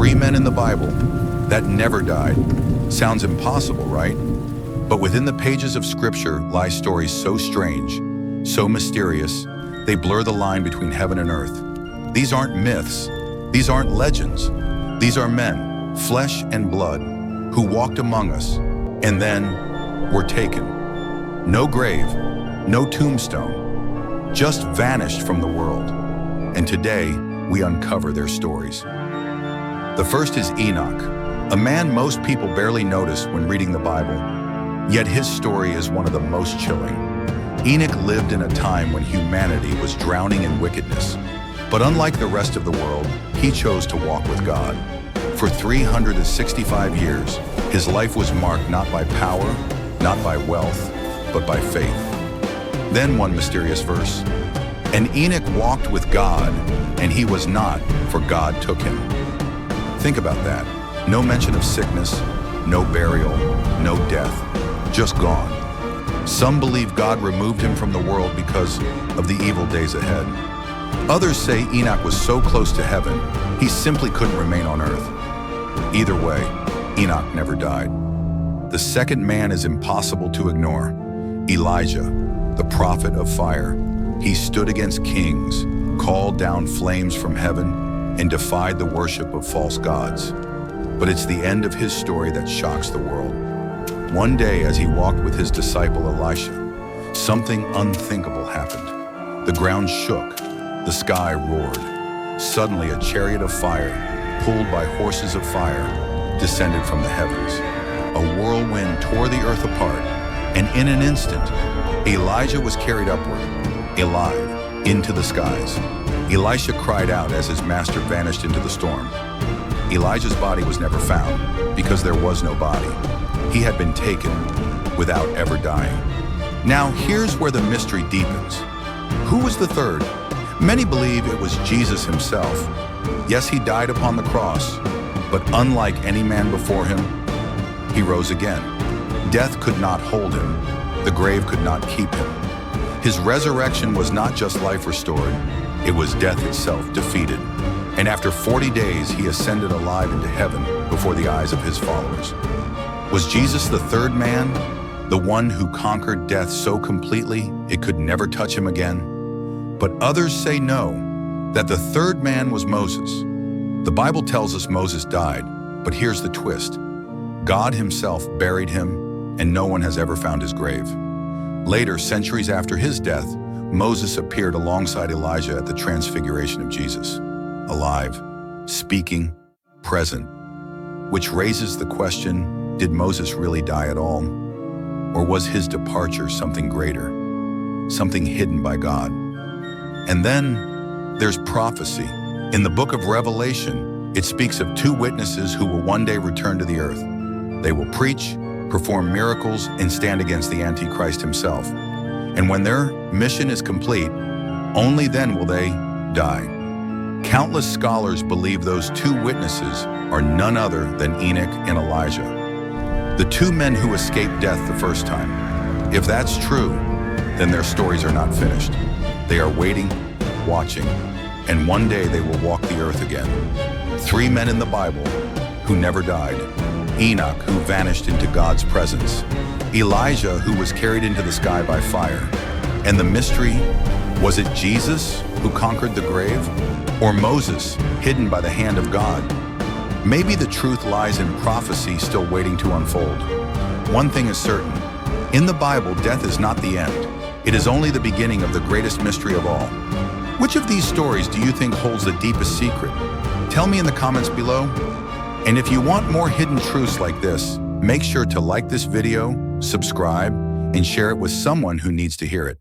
3 men in the Bible that never died. Sounds impossible, right? But within the pages of Scripture lie stories so strange, so mysterious, they blur the line between heaven and earth. These aren't myths. These aren't legends. These are men, flesh and blood, who walked among us and then were taken. No grave, no tombstone, just vanished from the world. And today, we uncover their stories. The first is Enoch, a man most people barely notice when reading the Bible. Yet his story is one of the most chilling. Enoch lived in a time when humanity was drowning in wickedness. But unlike the rest of the world, he chose to walk with God. For 365 years, his life was marked not by power, not by wealth, but by faith. Then one mysterious verse, "And Enoch walked with God, and he was not, for God took him." Think about that. No mention of sickness, no burial, no death, just gone. Some believe God removed him from the world because of the evil days ahead. Others say Enoch was so close to heaven, he simply couldn't remain on earth. Either way, Enoch never died. The second man is impossible to ignore. Elijah, the prophet of fire. He stood against kings, called down flames from heaven, and defied the worship of false gods. But it's the end of his story that shocks the world. One day, as he walked with his disciple Elisha, something unthinkable happened. The ground shook, the sky roared. Suddenly, a chariot of fire, pulled by horses of fire, descended from the heavens. A whirlwind tore the earth apart, and in an instant, Elijah was carried upward, alive, into the skies. Elisha cried out as his master vanished into the storm. Elijah's body was never found because there was no body. He had been taken without ever dying. Now here's where the mystery deepens. Who was the third? Many believe it was Jesus himself. Yes, he died upon the cross, but unlike any man before him, he rose again. Death could not hold him. The grave could not keep him. His resurrection was not just life restored, it was death itself defeated. And after 40 days, he ascended alive into heaven before the eyes of his followers. Was Jesus the third man, the one who conquered death so completely it could never touch him again? But others say no, that the third man was Moses. The Bible tells us Moses died, but here's the twist. God himself buried him, and no one has ever found his grave. Later, centuries after his death, Moses appeared alongside Elijah at the Transfiguration of Jesus, alive, speaking, present, which raises the question, did Moses really die at all? Or was his departure something greater, something hidden by God? And then there's prophecy. In the book of Revelation, it speaks of 2 witnesses who will one day return to the earth. They will preach, perform miracles, and stand against the Antichrist himself. And when their mission is complete, only then will they die. Countless scholars believe those 2 witnesses are none other than Enoch and Elijah, the 2 men who escaped death the first time. If that's true, then their stories are not finished. They are waiting, watching, and one day they will walk the earth again. 3 men in the Bible who never died. Enoch, who vanished into God's presence. Elijah, who was carried into the sky by fire. And the mystery, was it Jesus who conquered the grave? Or Moses, hidden by the hand of God? Maybe the truth lies in prophecy still waiting to unfold. One thing is certain. In the Bible, death is not the end. It is only the beginning of the greatest mystery of all. Which of these stories do you think holds the deepest secret? Tell me in the comments below. And if you want more hidden truths like this, make sure to like this video, subscribe, and share it with someone who needs to hear it.